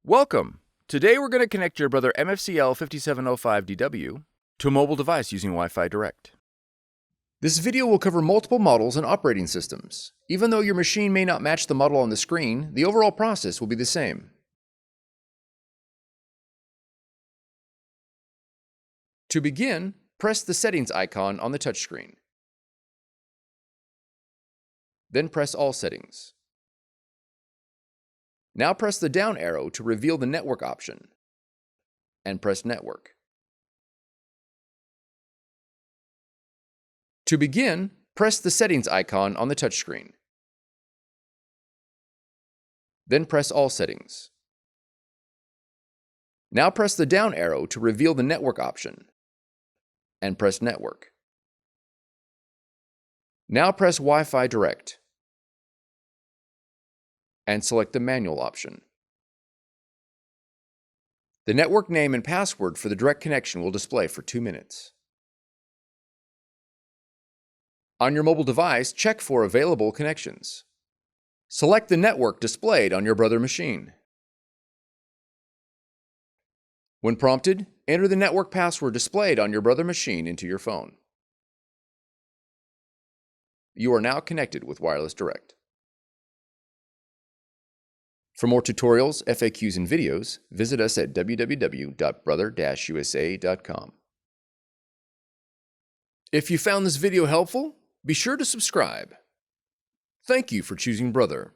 Welcome! Today we're going to connect your Brother MFCL5705DW to a mobile device using Wi-Fi Direct. This video will cover multiple models and operating systems. Even though your machine may not match the model on the screen, the overall process will be the same. To begin, press the settings icon on the touchscreen. Then press All Settings. Now press the down arrow to reveal the network option, and press Network. To begin, press the settings icon on the touchscreen. Then press All Settings. Now press the down arrow to reveal the network option, and press Network. Now press Wi-Fi Direct, and select the manual option. The network name and password for the direct connection will display for 2 minutes. On your mobile device, check for available connections. Select the network displayed on your Brother machine. When prompted, enter the network password displayed on your Brother machine into your phone. You are now connected with Wireless Direct. For more tutorials, FAQs, and videos, visit us at www.brother-usa.com. If you found this video helpful, be sure to subscribe. Thank you for choosing Brother.